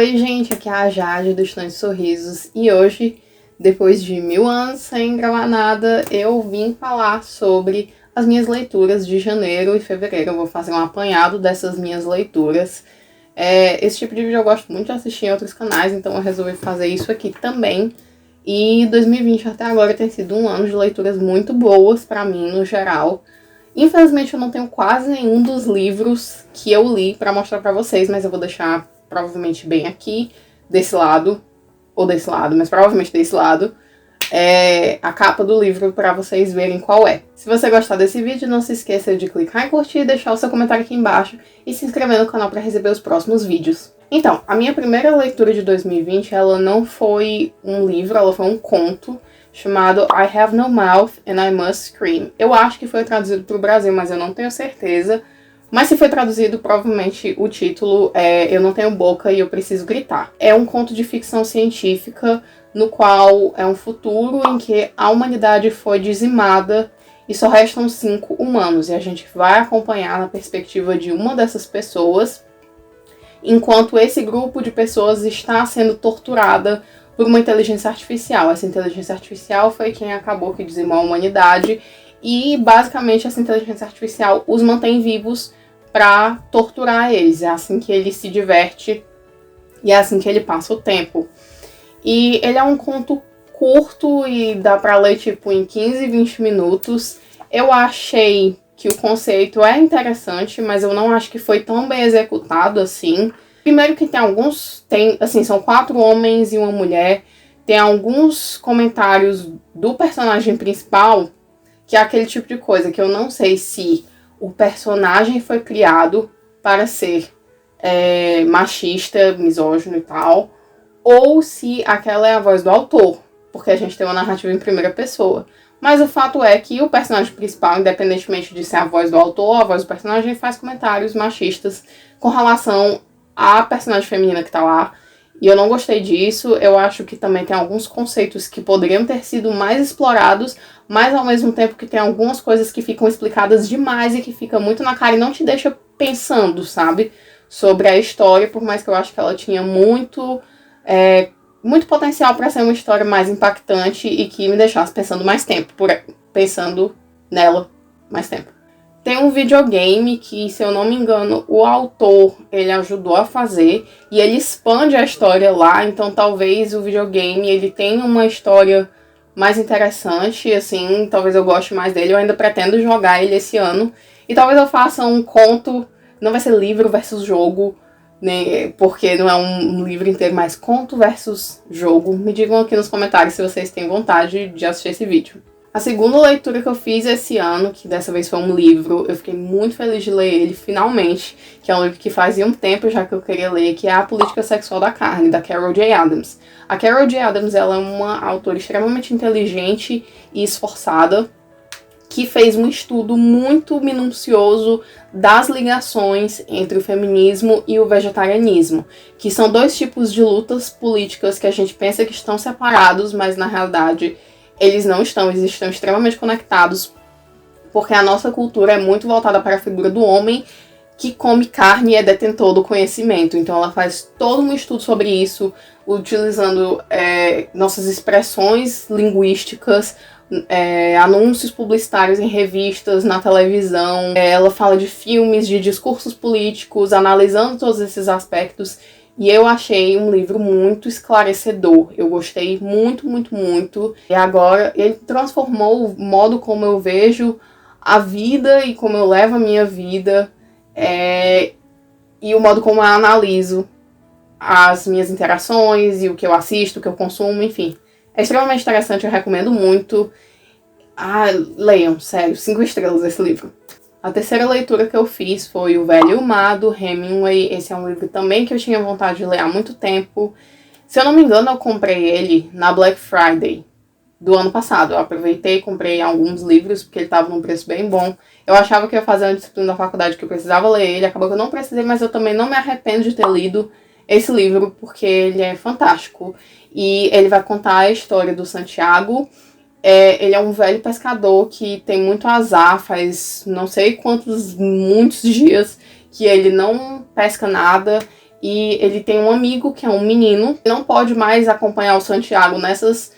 Oi gente, aqui é a Jade do Estante Sorrisos e hoje, depois de 1000 anos sem gravar nada, eu vim falar sobre as minhas leituras de janeiro e fevereiro. Eu vou fazer um apanhado dessas minhas leituras. Esse tipo de vídeo eu gosto muito de assistir em outros canais, então eu resolvi fazer isso aqui também. E 2020 até agora tem sido um ano de leituras muito boas pra mim, no geral. Infelizmente eu não tenho quase nenhum dos livros que eu li pra mostrar pra vocês, mas eu vou deixar provavelmente bem aqui, desse lado, ou desse lado, mas provavelmente desse lado, a capa do livro pra vocês verem qual é. Se você gostar desse vídeo, não se esqueça de clicar em curtir, deixar o seu comentário aqui embaixo e se inscrever no canal pra receber os próximos vídeos. Então, a minha primeira leitura de 2020, ela não foi um livro, ela foi um conto, chamado I Have No Mouth and I Must Scream. Eu acho que foi traduzido para o Brasil, mas eu não tenho certeza. Mas se foi traduzido, provavelmente o título é Eu Não Tenho Boca e Eu Preciso Gritar. É um conto de ficção científica, no qual é um futuro em que a humanidade foi dizimada e só restam 5 humanos. E a gente vai acompanhar na perspectiva de uma dessas pessoas, enquanto esse grupo de pessoas está sendo torturada por uma inteligência artificial. Essa inteligência artificial foi quem acabou que dizimou a humanidade e basicamente essa inteligência artificial os mantém vivos para torturar eles. É assim que ele se diverte e é assim que ele passa o tempo. E ele é um conto curto e dá para ler tipo em 15, 20 minutos. Eu achei que o conceito é interessante, mas eu não acho que foi tão bem executado assim. Primeiro que são 4 homens e uma mulher. Tem alguns comentários do personagem principal, que é aquele tipo de coisa que eu não sei se o personagem foi criado para ser machista, misógino e tal, ou se aquela é a voz do autor, porque a gente tem uma narrativa em primeira pessoa. Mas o fato é que o personagem principal, independentemente de ser a voz do autor ou a voz do personagem, faz comentários machistas com relação à personagem feminina que tá lá. E eu não gostei disso. Eu acho que também tem alguns conceitos que poderiam ter sido mais explorados, mas ao mesmo tempo que tem algumas coisas que ficam explicadas demais e que fica muito na cara e não te deixa pensando, sabe? Sobre a história, por mais que eu acho que ela tinha muito potencial para ser uma história mais impactante e que me deixasse pensando mais tempo, pensando nela mais tempo. Tem um videogame que, se eu não me engano, o autor ele ajudou a fazer e ele expande a história lá, então talvez o videogame ele tenha uma história mais interessante, assim, talvez eu goste mais dele. Eu ainda pretendo jogar ele esse ano e talvez eu faça um conto, não vai ser livro versus jogo, né, porque não é um livro inteiro, mas conto versus jogo. Me digam aqui nos comentários se vocês têm vontade de assistir esse vídeo. A segunda leitura que eu fiz esse ano, que dessa vez foi um livro, eu fiquei muito feliz de ler ele, finalmente, que é um livro que fazia um tempo já que eu queria ler, que é A Política Sexual da Carne, da Carol J. Adams. A Carol J. Adams ela é uma autora extremamente inteligente e esforçada, que fez um estudo muito minucioso das ligações entre o feminismo e o vegetarianismo, que são 2 tipos de lutas políticas que a gente pensa que estão separados, mas na realidade eles não estão, eles estão extremamente conectados, porque a nossa cultura é muito voltada para a figura do homem que come carne e é detentor do conhecimento. Então ela faz todo um estudo sobre isso, utilizando nossas expressões linguísticas, anúncios publicitários em revistas, na televisão. Ela fala de filmes, de discursos políticos, analisando todos esses aspectos. E eu achei um livro muito esclarecedor. Eu gostei muito, muito, muito. E agora ele transformou o modo como eu vejo a vida e como eu levo a minha vida. E o modo como eu analiso as minhas interações e o que eu assisto, o que eu consumo, enfim. É extremamente interessante, eu recomendo muito. Leiam, sério, 5 estrelas esse livro. A terceira leitura que eu fiz foi O Velho e o Mar, do Hemingway. Esse é um livro também que eu tinha vontade de ler há muito tempo. Se eu não me engano, eu comprei ele na Black Friday do ano passado. Eu aproveitei e comprei alguns livros, porque ele estava num preço bem bom. Eu achava que eu ia fazer uma disciplina da faculdade que eu precisava ler ele. Acabou que eu não precisei, mas eu também não me arrependo de ter lido esse livro, porque ele é fantástico. E ele vai contar a história do Santiago. Ele é um velho pescador que tem muito azar, faz não sei muitos dias que ele não pesca nada e ele tem um amigo que é um menino, que não pode mais acompanhar o Santiago nessas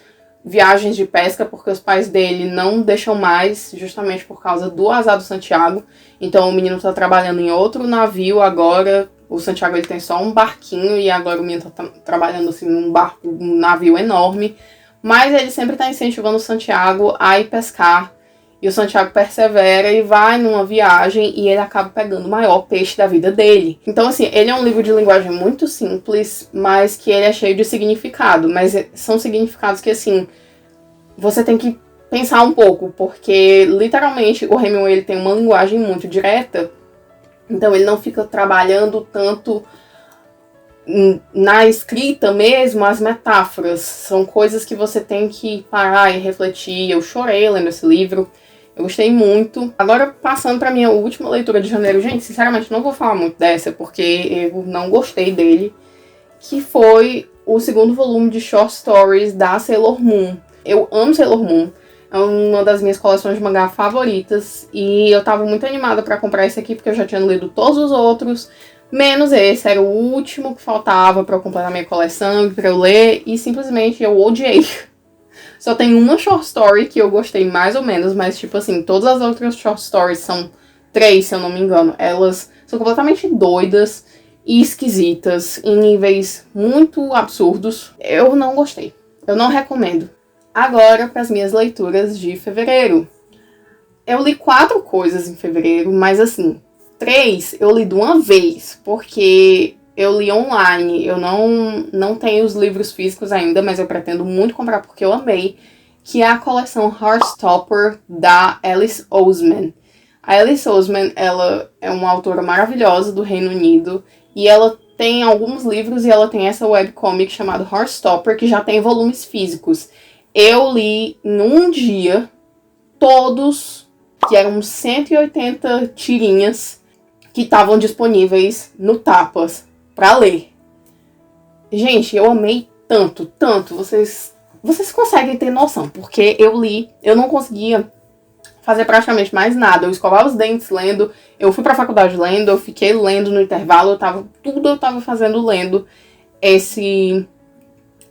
viagens de pesca, porque os pais dele não deixam mais, justamente por causa do azar do Santiago. Então o menino tá trabalhando em outro navio agora. O Santiago ele tem só um barquinho e agora o menino tá trabalhando assim num barco, um navio enorme. Mas ele sempre tá incentivando o Santiago a ir pescar. E o Santiago persevera e vai numa viagem e ele acaba pegando o maior peixe da vida dele. Então, assim, ele é um livro de linguagem muito simples, mas que ele é cheio de significado. Mas são significados que, assim, você tem que pensar um pouco, porque, literalmente, o Hemingway ele tem uma linguagem muito direta. Então, ele não fica trabalhando tanto na escrita mesmo, as metáforas. São coisas que você tem que parar e refletir. Eu chorei lendo esse livro. Eu gostei muito. Agora, passando pra minha última leitura de janeiro. Gente, sinceramente, não vou falar muito dessa, porque eu não gostei dele. Que foi o segundo volume de Short Stories da Sailor Moon. Eu amo Sailor Moon. É uma das minhas coleções de mangá favoritas. E eu tava muito animada pra comprar esse aqui, porque eu já tinha lido todos os outros. Menos esse. Era o último que faltava pra eu completar minha coleção, pra eu ler. E simplesmente eu odiei. Só tem uma short story que eu gostei mais ou menos, mas, tipo assim, todas as outras short stories são 3, se eu não me engano. Elas são completamente doidas e esquisitas, em níveis muito absurdos. Eu não gostei. Eu não recomendo. Agora, para as minhas leituras de fevereiro. Eu li 4 coisas em fevereiro, mas, assim, 3 eu li de uma vez, porque eu li online, eu não tenho os livros físicos ainda, mas eu pretendo muito comprar porque eu amei, que é a coleção Heartstopper da Alice Oseman. A Alice Oseman, ela é uma autora maravilhosa do Reino Unido, e ela tem alguns livros e ela tem essa webcomic chamada Heartstopper, que já tem volumes físicos. Eu li em um dia todos, que eram 180 tirinhas, que estavam disponíveis no Tapas pra ler. Gente, eu amei tanto. Vocês conseguem ter noção, porque eu li, eu não conseguia fazer praticamente mais nada. Eu escovava os dentes lendo, eu fui pra faculdade lendo, eu fiquei lendo no intervalo, eu tava fazendo lendo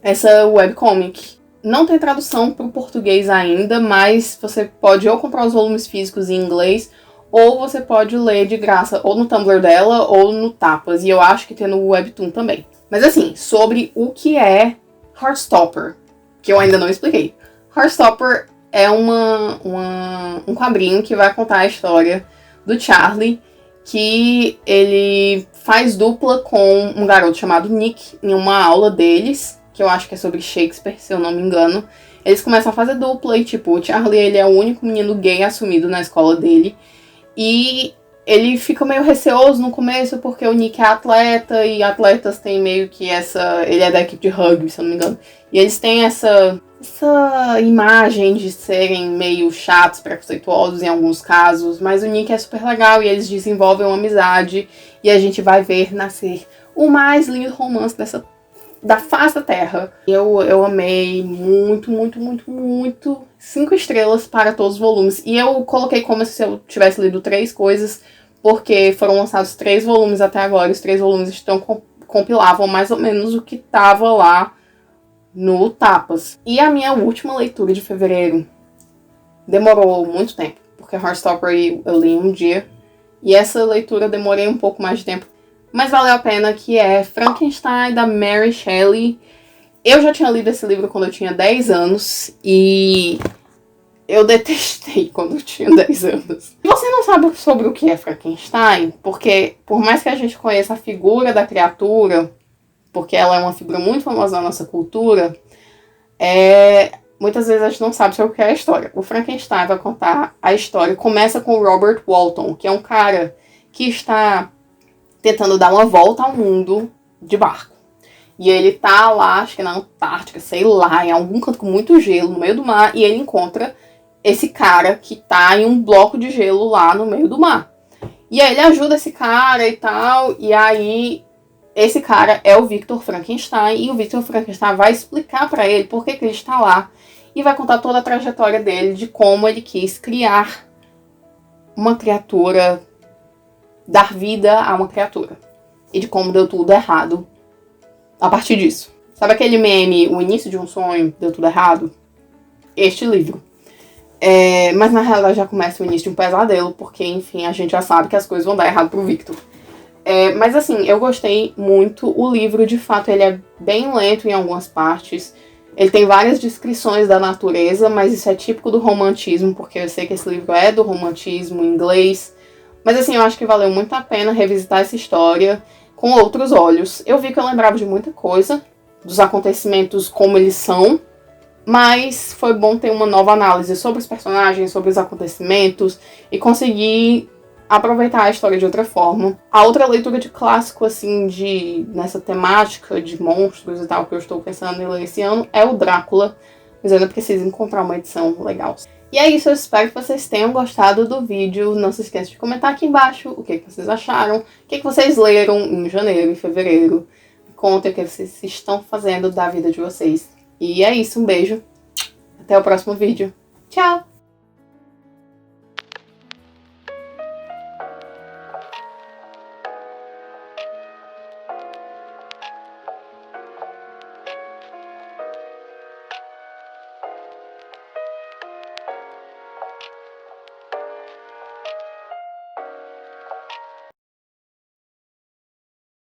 essa webcomic. Não tem tradução pro português ainda, mas você pode ou comprar os volumes físicos em inglês, ou você pode ler de graça, ou no Tumblr dela, ou no Tapas. E eu acho que tem no Webtoon também. Mas assim, sobre o que é Heartstopper, que eu ainda não expliquei. Heartstopper é um quadrinho que vai contar a história do Charlie, que ele faz dupla com um garoto chamado Nick em uma aula deles, que eu acho que é sobre Shakespeare, se eu não me engano. Eles começam a fazer dupla e, tipo, o Charlie ele é o único menino gay assumido na escola dele. E ele fica meio receoso no começo porque o Nick é atleta e atletas têm meio que essa... Ele é da equipe de rugby, se eu não me engano. E eles têm essa imagem de serem meio chatos, preconceituosos em alguns casos. Mas o Nick é super legal e eles desenvolvem uma amizade. E a gente vai ver nascer o mais lindo romance da face da terra. Eu amei muito. 5 estrelas para todos os volumes. E eu coloquei como se eu tivesse lido 3 coisas, porque foram lançados 3 volumes até agora. Os 3 volumes compilavam mais ou menos o que estava lá no Tapas. E a minha última leitura de fevereiro demorou muito tempo, porque Heartstopper eu li em um dia. E essa leitura demorei um pouco mais de tempo, mas valeu a pena, que é Frankenstein, da Mary Shelley. Eu já tinha lido esse livro quando eu tinha 10 anos e eu detestei quando eu tinha 10 anos. Se você não sabe sobre o que é Frankenstein, porque por mais que a gente conheça a figura da criatura, porque ela é uma figura muito famosa na nossa cultura, muitas vezes a gente não sabe sobre o que é a história. O Frankenstein vai contar a história. Começa com o Robert Walton, que é um cara que está tentando dar uma volta ao mundo de barco. E ele tá lá, acho que na Antártica, sei lá, em algum canto com muito gelo, no meio do mar, e ele encontra esse cara que tá em um bloco de gelo lá no meio do mar. E aí ele ajuda esse cara e tal, e aí esse cara é o Victor Frankenstein, e o Victor Frankenstein vai explicar pra ele por que ele está lá, e vai contar toda a trajetória dele, de como ele quis criar uma criatura, dar vida a uma criatura. e de como deu tudo errado a partir disso. Sabe aquele meme, o início de um sonho, deu tudo errado? Este livro. Mas na realidade já começa o início de um pesadelo, porque, enfim, a gente já sabe que as coisas vão dar errado pro Victor. Mas assim, eu gostei muito. O livro, de fato, ele é bem lento em algumas partes. Ele tem várias descrições da natureza, mas isso é típico do romantismo, porque eu sei que esse livro é do romantismo em inglês. Mas assim, eu acho que valeu muito a pena revisitar essa história com outros olhos. Eu vi que eu lembrava de muita coisa, dos acontecimentos como eles são, mas foi bom ter uma nova análise sobre os personagens, sobre os acontecimentos e conseguir aproveitar a história de outra forma. A outra leitura de clássico, assim, nessa temática de monstros e tal, que eu estou pensando em ler esse ano, é o Drácula, mas eu ainda preciso encontrar uma edição legal. E é isso, eu espero que vocês tenham gostado do vídeo. Não se esqueça de comentar aqui embaixo o que vocês acharam, o que vocês leram em janeiro e fevereiro. Contem o que vocês estão fazendo da vida de vocês. E é isso, um beijo. Até o próximo vídeo. Tchau!